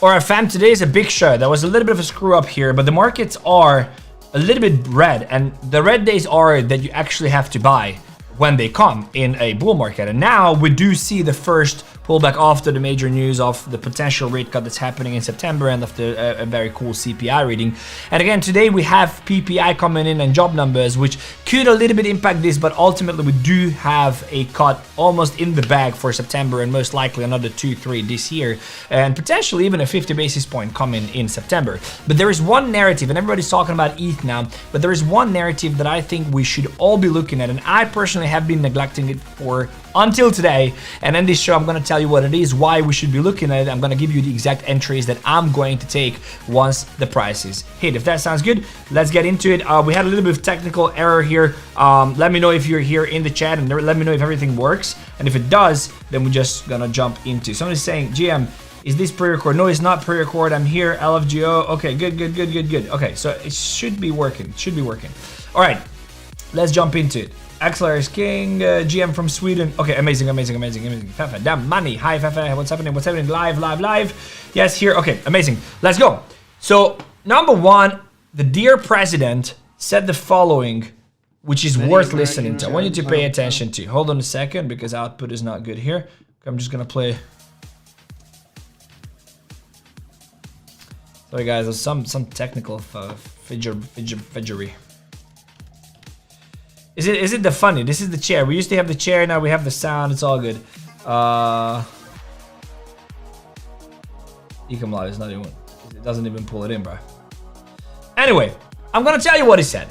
Alright fam, today is a big show. There was a little bit of a screw up here, but the markets are a little bit red, and the red days are that you actually have to buy when they come in a bull market. And now we do see the first pullback after the major news of the potential rate cut that's happening in September and of the very cool CPI reading. And again, today we have PPI coming in and job numbers, which could a little bit impact this, but ultimately we do have a cut almost in the bag for September, and most likely another 2-3 this year, and potentially even a 50 basis point coming in September. But there is one narrative, and everybody's talking about ETH now, but there is one narrative that I think we should all be looking at, and I personally have been neglecting it for until today. And in this show, I'm going to tell you what it is, why we should be looking at it. I'm going to give you the exact entries that I'm going to take once the prices hit. If that sounds good, let's get into it. We had a little bit of technical error here. Let me know if you're here in the chat, and let me know if everything works. And if it does, then we're just going to jump into. Somebody's saying, GM, is this pre-record? No, it's not pre-record. I'm here, LFGO. Okay, good. Okay, so it should be working. All right, let's jump into it. Axler is king, GM from Sweden. Okay, amazing. Fefe, damn money. Hi, Fefe, what's happening? Live. Yes, here. Okay, amazing. Let's go. So, number one, the dear president said the following, which is worth listening to. I want you to pay attention to. Hold on a second, because output is not good here. I'm just gonna play. Sorry, guys. There's some technical fidgery. Is it the funny? This is the chair. We used to have the chair, now we have the sound. It's all good. 𝗙𝗘𝗙𝗙𝗪 is not even. It doesn't even pull it in, bro. Anyway, I'm gonna tell you what he said.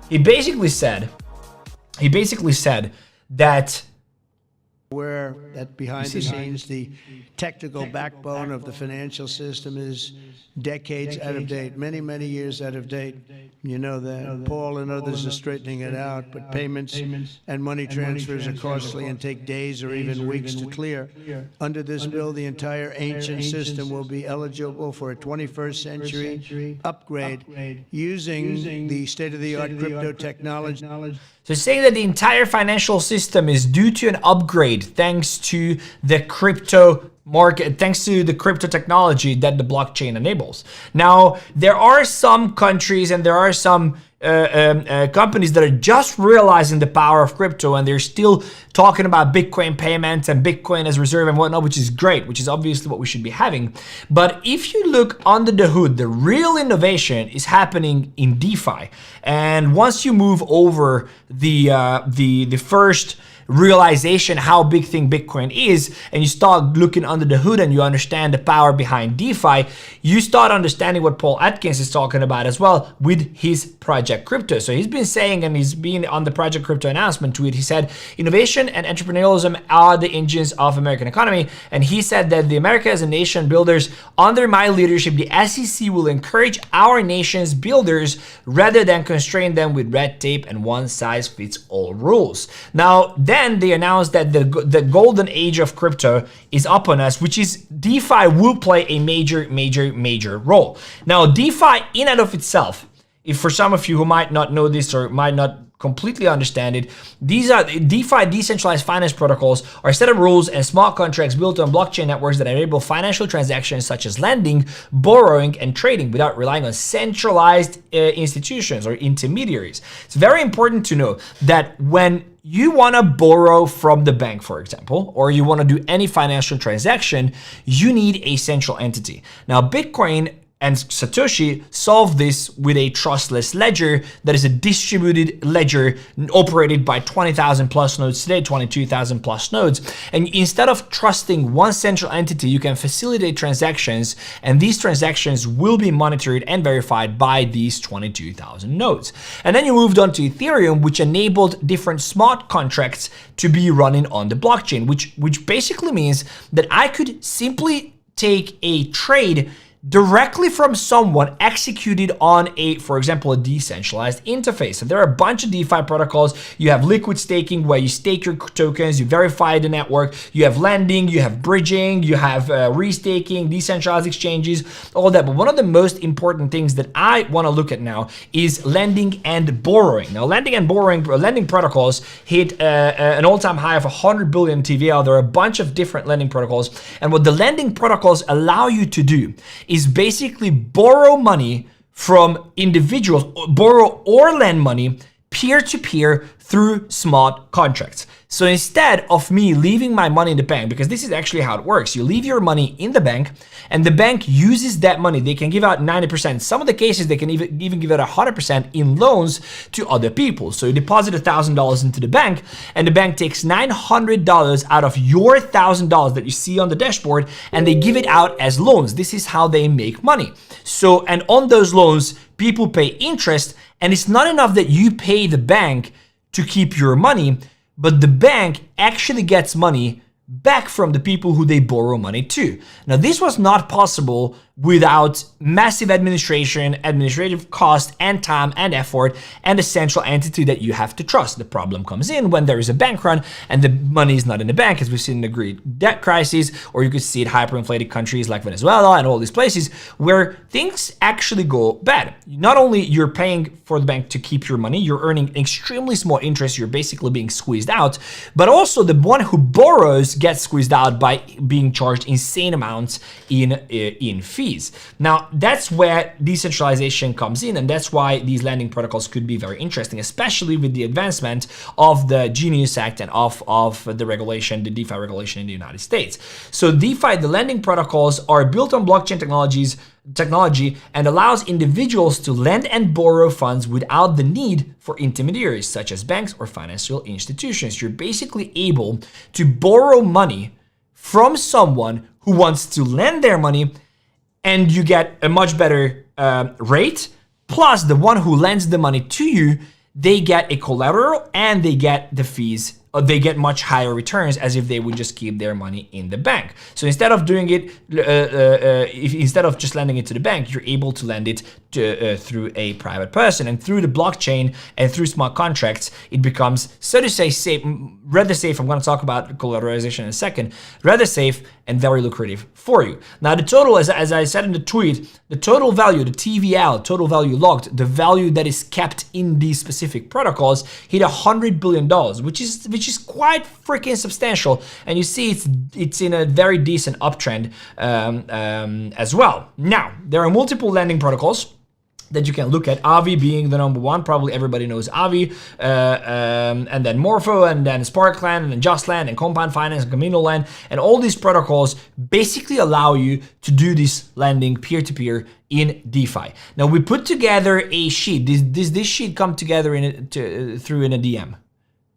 He basically said that behind the scenes, the technical backbone of the financial system is decades out of date, many years out of date. You know that. Paul and others are straightening it out, but payments and money transfers are costly and take days or even weeks to clear. Under this bill, the entire ancient system will be eligible for a 21st century upgrade using the state-of-the-art crypto technology. So saying that the entire financial system is due to an upgrade thanks to the crypto market, thanks to the crypto technology that the blockchain enables. Now, there are some countries and there are some companies that are just realizing the power of crypto, and they're still talking about Bitcoin payments and Bitcoin as reserve and whatnot, which is great, which is obviously what we should be having. But if you look under the hood, the real innovation is happening in DeFi. And once you move over the first realization how big thing Bitcoin is, and you start looking under the hood and you understand the power behind DeFi, you start understanding what Paul Atkins is talking about as well with his Project Crypto. So he's been saying, and he's been on the Project Crypto announcement tweet, he said, innovation and entrepreneurialism are the engines of American economy. And he said that the America as a nation builders, under my leadership, the SEC will encourage our nation's builders rather than constrain them with red tape and one-size-fits-all rules. Now, then they announced that the golden age of crypto is upon us, which is DeFi will play a major role. Now, DeFi in and of itself, if for some of you who might not know this or might not completely understand it, these are DeFi, decentralized finance protocols, are a set of rules and smart contracts built on blockchain networks that enable financial transactions such as lending, borrowing, and trading without relying on centralized institutions or intermediaries. It's very important to know that when you want to borrow from the bank, for example, or you want to do any financial transaction, you need a central entity. Now, Bitcoin and Satoshi solved this with a trustless ledger that is a distributed ledger operated by 20,000 plus nodes today, 22,000 plus nodes. And instead of trusting one central entity, you can facilitate transactions, and these transactions will be monitored and verified by these 22,000 nodes. And then you moved on to Ethereum, which enabled different smart contracts to be running on the blockchain, which basically means that I could simply take a trade directly from someone executed on for example, a decentralized interface. So there are a bunch of DeFi protocols. You have liquid staking, where you stake your tokens, you verify the network. You have lending, you have bridging, you have restaking, decentralized exchanges, all that. But one of the most important things that I want to look at now is lending and borrowing. Now, lending protocols hit an all-time high of 100 billion TVL. There are a bunch of different lending protocols. And what the lending protocols allow you to do is basically borrow money from individuals, borrow or lend money peer-to-peer through smart contracts. So instead of me leaving my money in the bank, because this is actually how it works, you leave your money in the bank and the bank uses that money. They can give out 90%. Some of the cases, they can even give out 100% in loans to other people. So you deposit $1,000 into the bank and the bank takes $900 out of your $1,000 that you see on the dashboard and they give it out as loans. This is how they make money. So, and on those loans, people pay interest, and it's not enough that you pay the bank to keep your money, but the bank actually gets money back from the people who they borrow money to. Now, this was not possible without massive administrative cost and time and effort and a central entity that you have to trust. The problem comes in when there is a bank run and the money is not in the bank, as we've seen in the Greek debt crisis, or you could see it hyperinflated countries like Venezuela and all these places where things actually go bad. Not only you're paying for the bank to keep your money, you're earning extremely small interest, you're basically being squeezed out, but also the one who borrows gets squeezed out by being charged insane amounts in fees. Now, that's where decentralization comes in, and that's why these lending protocols could be very interesting, especially with the advancement of the Genius Act and of the regulation, the DeFi regulation in the United States. So DeFi, the lending protocols, are built on blockchain technology and allows individuals to lend and borrow funds without the need for intermediaries such as banks or financial institutions. You're basically able to borrow money from someone who wants to lend their money, and you get a much better rate. Plus, the one who lends the money to you, they get a collateral and they get the fees. They get much higher returns as if they would just keep their money in the bank. So instead of doing it, instead of just lending it to the bank, you're able to lend it to, through a private person, and through the blockchain and through smart contracts, it becomes, so to say, safe, rather safe. I'm going to talk about collateralization in a second. Rather safe and very lucrative for you. Now, the total, as I said in the tweet, the total value, the TVL, total value locked, the value that is kept in these specific protocols, hit $100 billion, which is quite freaking substantial. And you see it's in a very decent uptrend as well. Now, there are multiple lending protocols that you can look at, AAVE being the number one. Probably everybody knows AAVE, and then MORPHO, and then Sparkland, and then JustLand, and Compound Finance, and KMNO Land, and all these protocols basically allow you to do this lending peer-to-peer in DeFi. Now, we put together a sheet. This sheet come together through in a DM.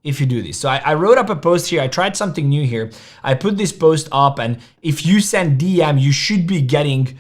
If you do this. So I wrote up a post here. I tried something new here. I put this post up, and if you send DM, you should be getting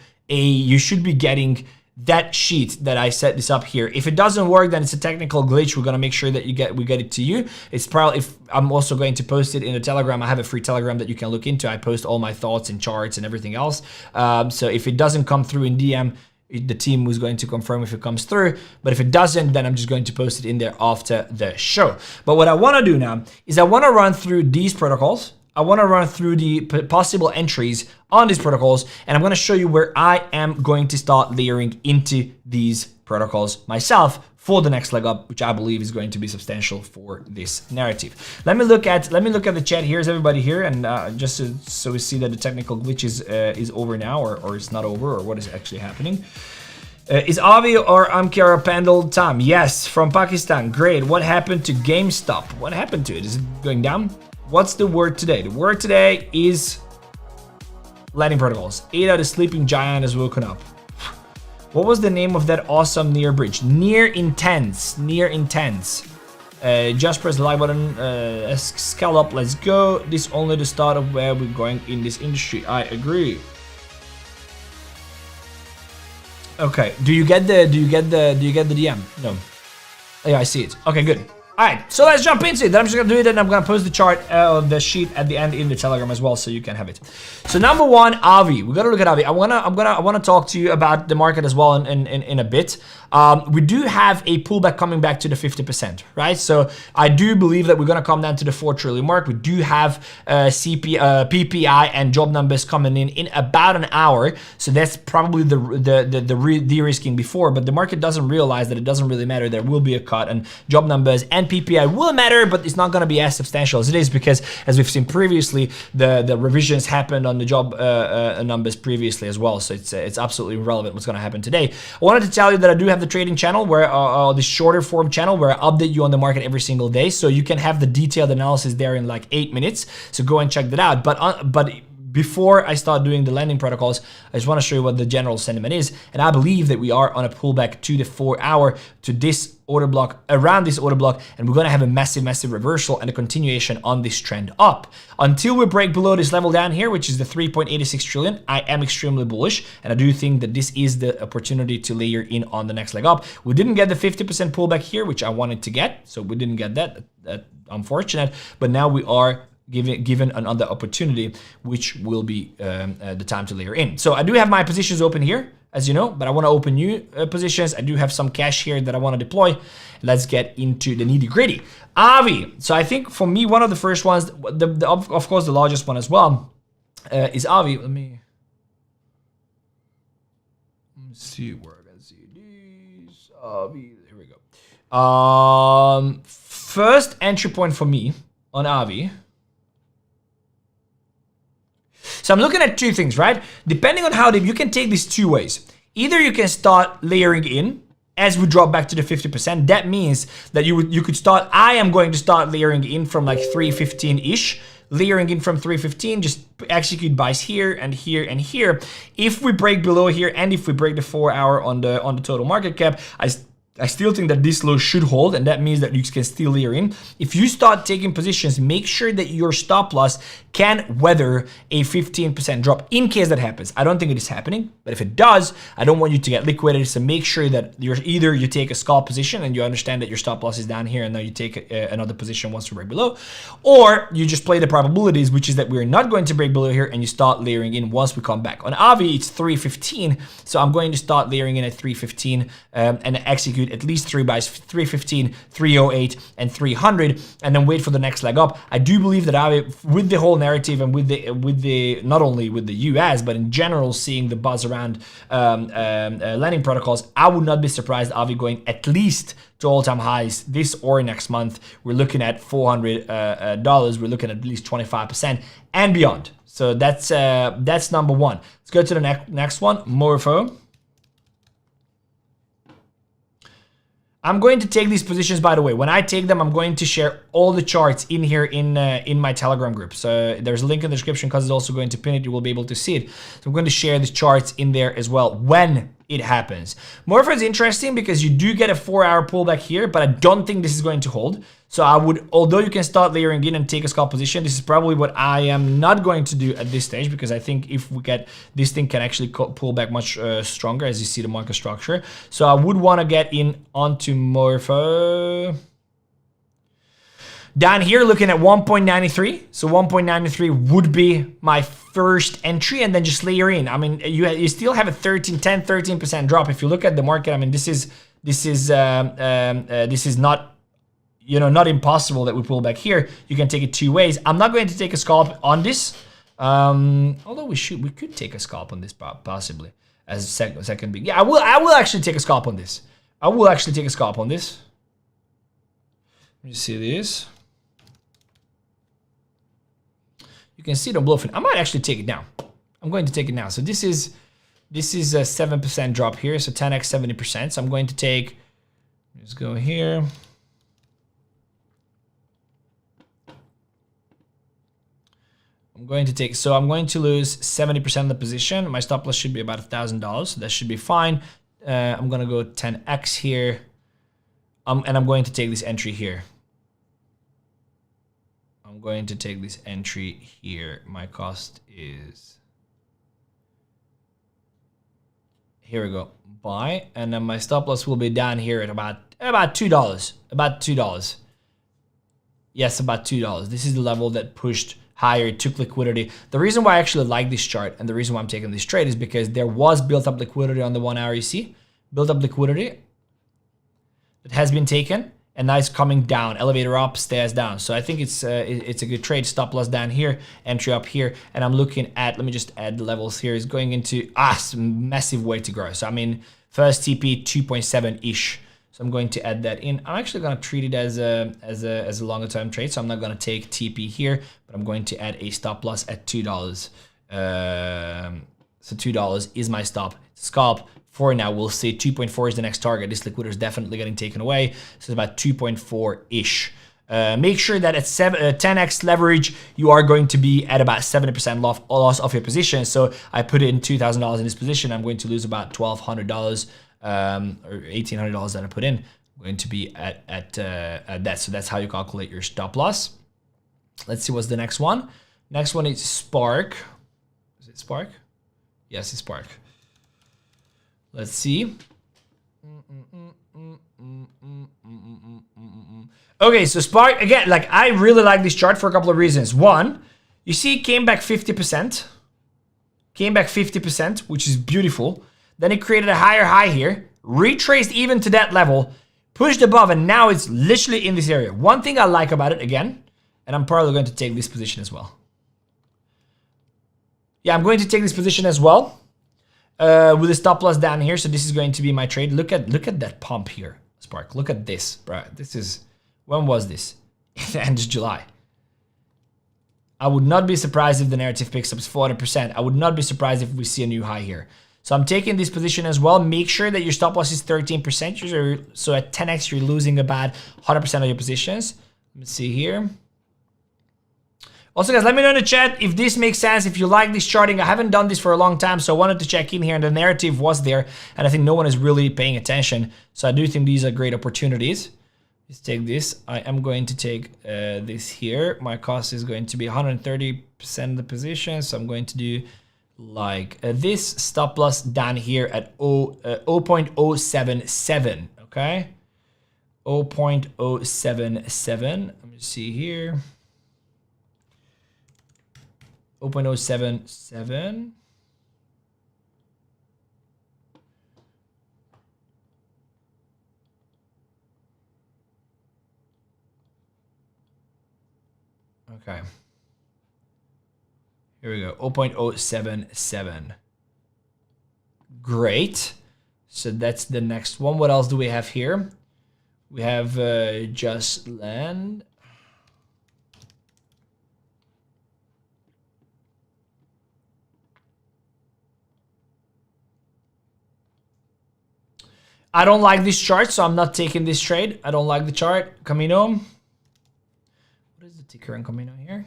that sheet that I set this up here. If it doesn't work, then it's a technical glitch. We're gonna make sure that we get it to you. It's probably, if I'm also going to post it in a Telegram. I have a free Telegram that you can look into. I post all my thoughts and charts and everything else. So if it doesn't come through in DM, the team was going to confirm if it comes through, but if it doesn't, then I'm just going to post it in there after the show. But what I want to do now is I want to run through these protocols. I want to run through the possible entries on these protocols, and I'm going to show you where I am going to start layering into these protocols myself for the next leg up, which I believe is going to be substantial for this narrative. Let me look at the chat. Here's everybody here, and just so we see that the technical glitch is over now, or it's not over, or what is actually happening. Is AAVE or Amkara Pandal Tam? Yes, from Pakistan. Great. What happened to GameStop? What happened to it? Is it going down? What's the word today? The word today is lending protocols. 𝗙𝗘𝗙𝗙, the sleeping giant, has woken up. What was the name of that awesome near bridge? Near Intense. Just press the like button. Scale up. Let's go. This only the start of where we're going in this industry. I agree. Okay. Do you get the DM? No. Yeah, I see it. Okay, good. All right, so let's jump into it. Then I'm just gonna do it, and I'm gonna post the chart of the sheet at the end in the Telegram as well, so you can have it. So number one, AAVE. We gotta look at AAVE. I wanna talk to you about the market as well in a bit. We do have a pullback coming back to the 50%, right? So I do believe that we're gonna come down to the 4 trillion mark. We do have PPI and job numbers coming in about an hour. So that's probably the de-risking before, but the market doesn't realize that it doesn't really matter. There will be a cut, and job numbers and PPI will matter, but it's not going to be as substantial as it is because, as we've seen previously, the revisions happened on the job numbers previously as well. So it's absolutely irrelevant what's going to happen today. I wanted to tell you that I do have the trading channel, where the shorter form channel, where I update you on the market every single day, so you can have the detailed analysis there in like 8 minutes. So go and check that out. But before I start doing the lending protocols, I just want to show you what the general sentiment is. And I believe that we are on a pullback to the 4 hour, to this order block, around this order block, and we're going to have a massive reversal and a continuation on this trend up. Until we break below this level down here, which is the 3.86 trillion, I am extremely bullish, and I do think that this is the opportunity to layer in on the next leg up. We didn't get the 50% pullback here, which I wanted to get, so we didn't get that. Unfortunate, but now we are given another opportunity, which will be the time to layer in. So I do have my positions open here, as you know, but I want to open new positions. I do have some cash here that I want to deploy. Let's get into the nitty gritty. AAVE. So I think for me, one of the first ones, of course, the largest one as well, is AAVE. Let me see where I can see these. AAVE. Here we go. First entry point for me on AAVE. So I'm looking at two things, right? Depending on how deep, you can take this two ways. Either you can start layering in as we drop back to the 50%. That means that you could start, I am going to start layering in from like 315-ish, layering in from 315, just execute buys here and here and here. If we break below here, and if we break the 4 hour on the total market cap, I still think that this low should hold, and that means that you can still layer in. If you start taking positions, make sure that your stop loss can weather a 15% drop in case that happens. I don't think it is happening, but if it does, I don't want you to get liquidated. So make sure that either you take a scalp position and you understand that your stop loss is down here, and now you take another position once you break below, or you just play the probabilities, which is that we're not going to break below here, and you start layering in once we come back. On AAVE, it's 315, so I'm going to start layering in at 315 and execute at least 3 buys, 315, 308, and 300, and then wait for the next leg up. I do believe that AAVE, with the whole narrative and with the not only with the US, but in general, seeing the buzz around lending protocols, I would not be surprised AAVE going at least to all-time highs this or next month. We're looking at $400. We're looking at least 25% and beyond. So that's number one. Let's go to the next one, MORPHO. I'm going to take these positions, by the way. When I take them, I'm going to share all the charts in here in my Telegram group. So there's a link in the description, because it's also going to pin it. You will be able to see it. So I'm going to share the charts in there as well when it happens. MORPHO is interesting because you do get a 4 hour pullback here, but I don't think this is going to hold. So I would, although you can start layering in and take a scalp position, this is probably what I am not going to do at this stage, because I think if we get, this thing can actually pull back much stronger, as you see the market structure. So I would want to get in onto MORPHO. Down here, looking at 1.93. So 1.93 would be my first entry, and then just layer in. I mean, you still have a 13% drop. If you look at the market, I mean, this is not, you know, not impossible that we pull back here. You can take it two ways. I'm not going to take a scalp on this, although we could take a scalp on this possibly as a second big. Yeah, I will actually take a scalp on this. I will actually take a scalp on this. Let me see this. You can see it on bluffing. I might actually take it now. I'm going to take it now. So this is a 7% drop here. So 10x 70%. So I'm going to take, let's go here. I'm going to lose 70% of the position. My stop loss should be about $1,000. So that should be fine. I'm going to go 10x here. And I'm going to take this entry here. I'm going to take this entry here. My cost is, here we go, buy, and then my stop loss will be down here at about $2, Yes, about $2. This is the level that pushed higher, it took liquidity. The reason why I actually like this chart and the reason why I'm taking this trade is because there was built up liquidity on the 1 hour. You see, built up liquidity that has been taken, and now it's coming down. Elevator up, stairs down. So I think it's a good trade. Stop loss down here, entry up here, and I'm looking at. Let me just add the levels here. It's going into massive way to grow. So I mean, first TP 2.7 ish. So I'm going to add that in. I'm actually going to treat it as a longer term trade. So I'm not going to take TP here, but I'm going to add a stop loss at $2. So $2 is my stop. Scalp for now. We'll see 2.4 is the next target. This liquidity is definitely getting taken away. So it's about 2.4 ish. Make sure that at 10x leverage, you are going to be at about 70% loss of your position. So I put in $2,000 in this position. I'm going to lose about $1,200. Or $1,800 that I put in. I'm going to be at that. So that's how you calculate your stop loss. Let's see what's the next one. Next one is Spark. Is it Spark? Yes, it's Spark. Let's see. Okay, so Spark, again, like I really like this chart for a couple of reasons. One, you see it came back 50%. Came back 50%, which is beautiful. Then it created a higher high here, retraced even to that level, pushed above, and now it's literally in this area. One thing I like about it, again, and I'm probably going to take this position as well. Yeah, I'm going to take this position as well with a stop loss down here. So this is going to be my trade. Look at that pump here, Spark. Look at this, bro. This is, when was this? The end of July. I would not be surprised if the narrative picks up 400%. I would not be surprised if we see a new high here. So I'm taking this position as well. Make sure that your stop loss is 13%. So at 10x, you're losing about 100% of your positions. Let me see here. Also, guys, let me know in the chat if this makes sense, if you like this charting. I haven't done this for a long time, so I wanted to check in here, and the narrative was there, and I think no one is really paying attention. So I do think these are great opportunities. Let's take this. I am going to take this here. My cost is going to be 130% of the position, so I'm going to do like this stop loss down here at 0.077, okay? 0.077. Let me see here. 0.077. Okay. Here we go, 0.077. Great. So that's the next one. What else do we have here? We have Just Land. I don't like this chart, so I'm not taking this trade. I don't like the chart. KMNO. What is the ticker on KMNO here?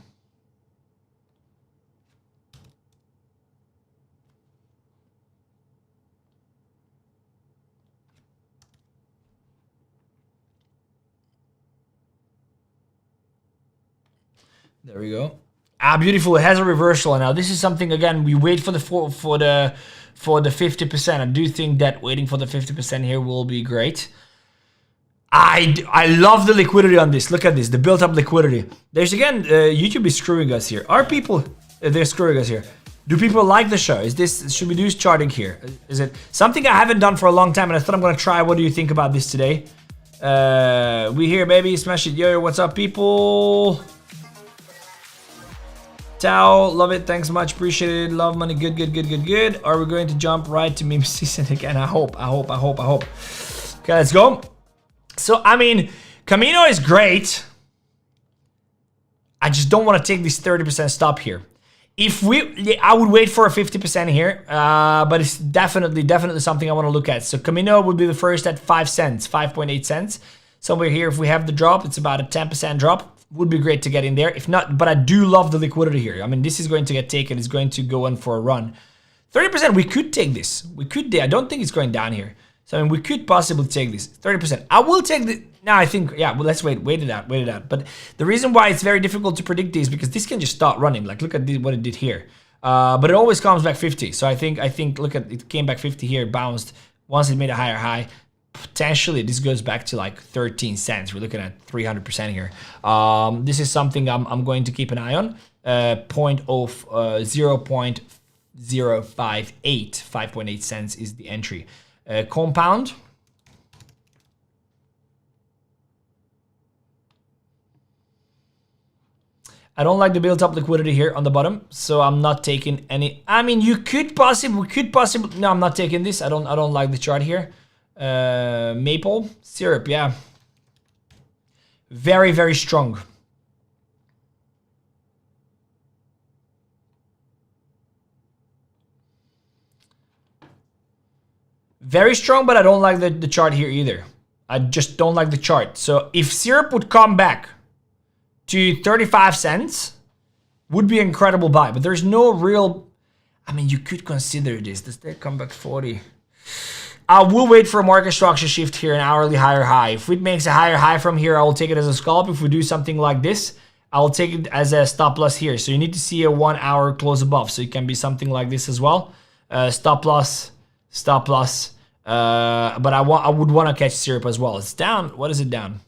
There we go. Beautiful. It has a reversal now. This is something, again, we wait for the 50%. I do think that waiting for the 50% here will be great. I love the liquidity on this. Look at this, the built up liquidity. There's, again, YouTube is screwing us here. Are people, they're screwing us here. Do people like the show? Should we do charting here? Is it something I haven't done for a long time and I thought I'm gonna try? What do you think about this today? We here, baby. Smash it, yo. What's up, people? Tao, love it. Thanks so much. Appreciate it. Love money. Good, good, good, good, good. Are we going to jump right to meme season again? I hope. Okay, let's go. So, I mean, KMNO is great. I just don't want to take this 30% stop here. I would wait for a 50% here, but it's definitely something I want to look at. So KMNO would be the first at 5 cents, 5.8 cents. Somewhere here, if we have the drop, it's about a 10% drop. Would be great to get in there. If not, but I do love the liquidity here. I mean, this is going to get taken. It's going to go on for a run. 30%, we could take this. I don't think it's going down here. So, I mean, we could possibly take this. 30%. I will take the... Now, I think, yeah, well, let's wait it out. But the reason why it's very difficult to predict this, because this can just start running. Like, look at what it did here. But it always comes back 50. So I think, look at, it came back 50 here, bounced. Once it made a higher high, potentially this goes back to like 13 cents. We're looking at 300% here. This is something I'm going to keep an eye on. 0.058, 5.8 cents is the entry. Compound. I don't like the built up liquidity here on the bottom, so I'm not taking any. I mean, we could possibly. No, I'm not taking this. I don't like the chart here. Maple syrup, yeah. Very, very strong. Very strong, but I don't like the chart here either. I just don't like the chart. So if syrup would come back to 35 cents, would be an incredible buy. But there's no real, I mean, you could consider this. Does that come back 40? I will wait for a market structure shift here, an hourly higher high. If it makes a higher high from here, I will take it as a scalp. If we do something like this, I'll take it as a stop loss here. So you need to see a 1 hour close above. So it can be something like this as well. Stop loss. But I would want to catch syrup as well. It's down. What is it down?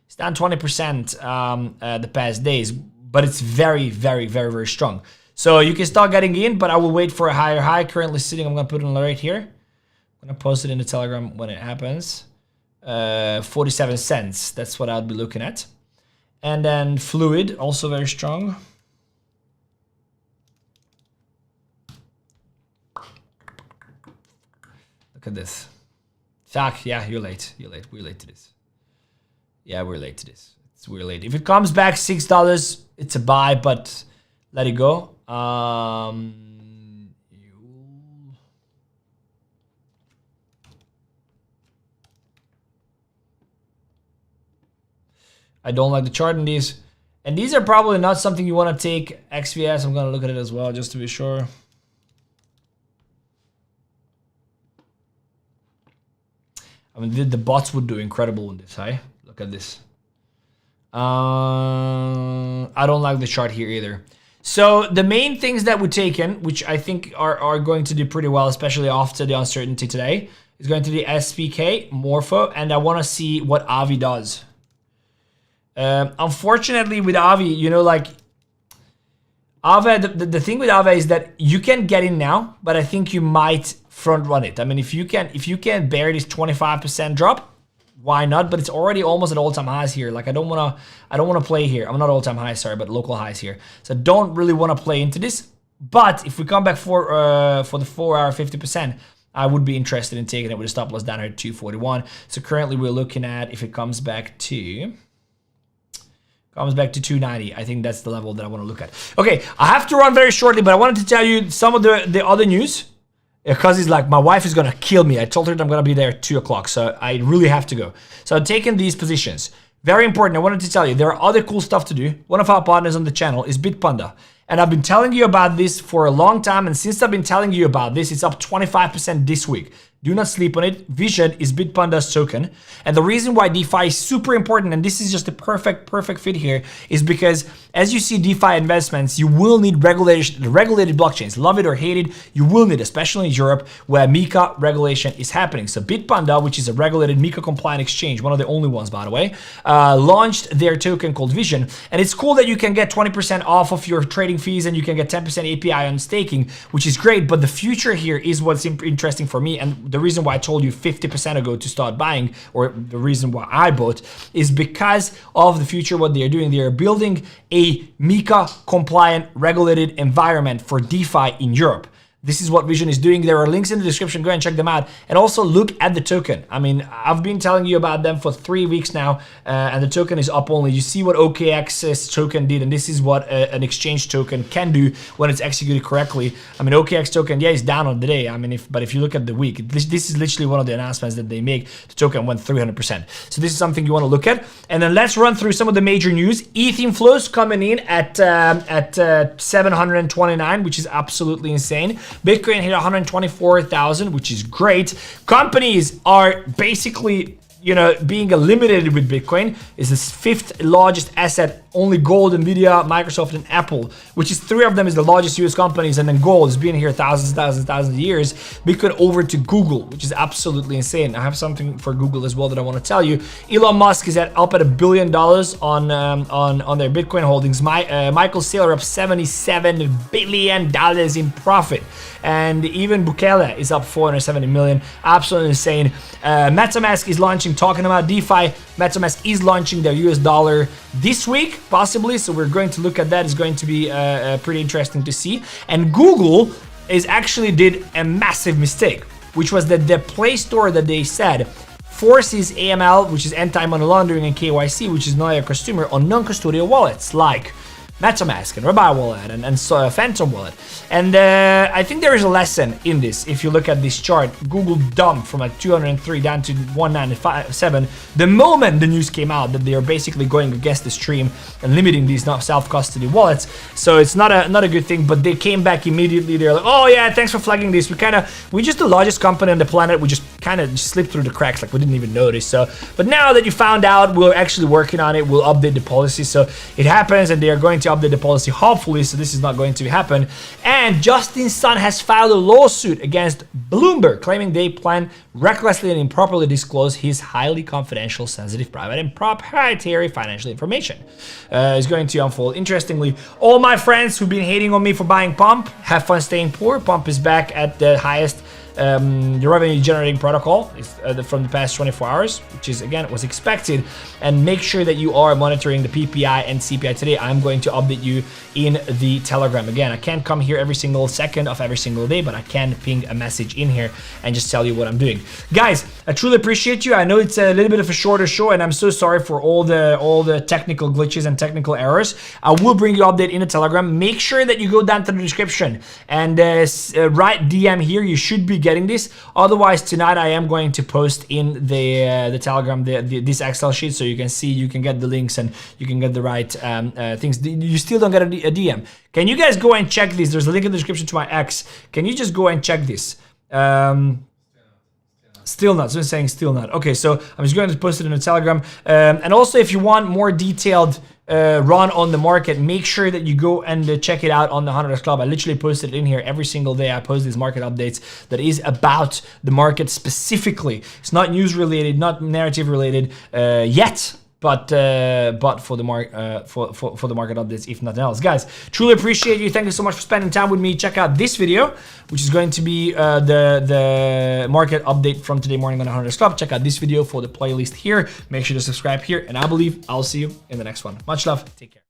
It's down 20% the past days, but it's very, very, very, very strong. So you can start getting in, but I will wait for a higher high. Currently sitting, I'm going to put it on right here. I'm going to post it in the Telegram when it happens. 47 cents. That's what I'll be looking at. And then fluid, also very strong. Look at this. Fuck, yeah, you're late. You're late. We're late to this. Yeah, we're late to this. We're late. If it comes back $6, it's a buy, but let it go. I don't like the chart in these. And these are probably not something you want to take XVS. I'm going to look at it as well, just to be sure. I mean, the bots would do incredible in this, hey? Look at this. I don't like the chart here either. So the main things that we're taking, which I think are going to do pretty well, especially after the uncertainty today, is going to be SPK, MORPHO, and I want to see what AAVE does. Unfortunately, with AAVE, you know, like AAVE, the thing with AAVE is that you can get in now, but I think you might front run it. I mean, if you can bear this 25% drop, why not? But it's already almost at all-time highs here. Like I don't wanna play here. I'm not all-time highs, sorry, but local highs here. So I don't really want to play into this. But if we come back for the 4 hour 50%, I would be interested in taking it with a stop loss down here at 241. So currently we're looking at, if it comes back to 290, I think that's the level that I want to look at. Okay, I have to run very shortly, but I wanted to tell you some of the other news. Because it's like, my wife is gonna kill me. I told her that I'm gonna be there at 2 o'clock, so I really have to go. So I'm taking these positions. Very important, I wanted to tell you, there are other cool stuff to do. One of our partners on the channel is Bitpanda. And I've been telling you about this for a long time, and since I've been telling you about this, it's up 25% this week. Do not sleep on it. Vision is Bitpanda's token. And the reason why DeFi is super important, and this is just a perfect fit here, is because as you see DeFi investments, you will need regulated blockchains. Love it or hate it, you will need, especially in Europe, where MiCA regulation is happening. So Bitpanda, which is a regulated MiCA compliant exchange, one of the only ones, by the way, launched their token called Vision. And it's cool that you can get 20% off of your trading fees and you can get 10% API on staking, which is great. But the future here is what's interesting for me. And the reason why I told you 50% ago to start buying, or the reason why I bought, is because of the future. What they are doing, they are building a MiCA compliant regulated environment for DeFi in Europe. This is what Vision is doing. There are links in the description. Go and check them out. And also look at the token. I mean, I've been telling you about them for 3 weeks now, and the token is up only. You see what OKX's token did, and this is what an exchange token can do when it's executed correctly. I mean, OKX token, yeah, it's down on the day. I mean, but if you look at the week, this is literally one of the announcements that they make. The token went 300%. So this is something you want to look at. And then let's run through some of the major news. ETH inflows coming in at 729, which is absolutely insane. Bitcoin hit 124,000, which is great. Companies are basically, you know, being eliminated with Bitcoin. Is the 5th largest asset only gold, Nvidia, Microsoft, and Apple, which is 3 of them is the largest US companies, and then gold has been here thousands of years. Bitcoin over to Google, which is absolutely insane. I have something for Google as well that I want to tell you. Elon Musk is up at $1 billion on their Bitcoin holdings. Michael Saylor up $77 billion in profit, and even Bukele is up 470 million. Absolutely insane. Metamask is launching, talking about DeFi. Metamask is launching their US dollar this week, possibly. So we're going to look at that. It's going to be pretty interesting to see. And Google actually did a massive mistake, which was that the Play Store that they said forces AML, which is anti-money laundering, and KYC, which is know your customer, on non-custodial wallets like Metamask and Rabbi Wallet and Phantom Wallet. And I think there is a lesson in this. If you look at this chart, Google dumped from like 203 down to 197 the moment the news came out that they are basically going against the stream and limiting these self-custody wallets. So it's not a good thing, but they came back immediately. They're like, oh yeah, thanks for flagging this. We're just the largest company on the planet. We just kind of slipped through the cracks, like we didn't even notice. So, but now that you found out, we're actually working on it. We'll update the policy. So it happens, and they are going to update the policy, hopefully, so this is not going to happen. And Justin's son has filed a lawsuit against Bloomberg, claiming they plan recklessly and improperly disclose his highly confidential, sensitive, private, and proprietary financial information. Is going to unfold. Interestingly, all my friends who've been hating on me for buying Pump, have fun staying poor. Pump is back at the highest the revenue generating protocol from the past 24 hours, which is, again, was expected. And make sure that you are monitoring the PPI and CPI today. I'm going to update you in the Telegram. Again, I can't come here every single second of every single day, but I can ping a message in here and just tell you what I'm doing. Guys, I truly appreciate you. I know it's a little bit of a shorter show, and I'm so sorry for all the technical glitches and technical errors. I will bring you update in the Telegram. Make sure that you go down to the description and write DM here. You should be getting this. Otherwise, tonight I am going to post in the Telegram this Excel sheet, so you can get the links and you can get the right things. You still don't get a DM. Can you guys go and check this? There's a link in the description to my X. Can you just go and check this? Still not. So I'm saying still not. Okay, so I'm just going to post it in the Telegram. And also, if you want more detailed run on the market, make sure that you go and check it out on the $100 Club. I literally post it in here every single day. I post these market updates that is about the market specifically. It's not news related, not narrative related yet. But for the market updates, if nothing else, guys, truly appreciate you. Thank you so much for spending time with me. Check out this video, which is going to be the market update from today morning on the $100 Club. Check out this video for the playlist here. Make sure to subscribe here, and I believe I'll see you in the next one. Much love. Take care.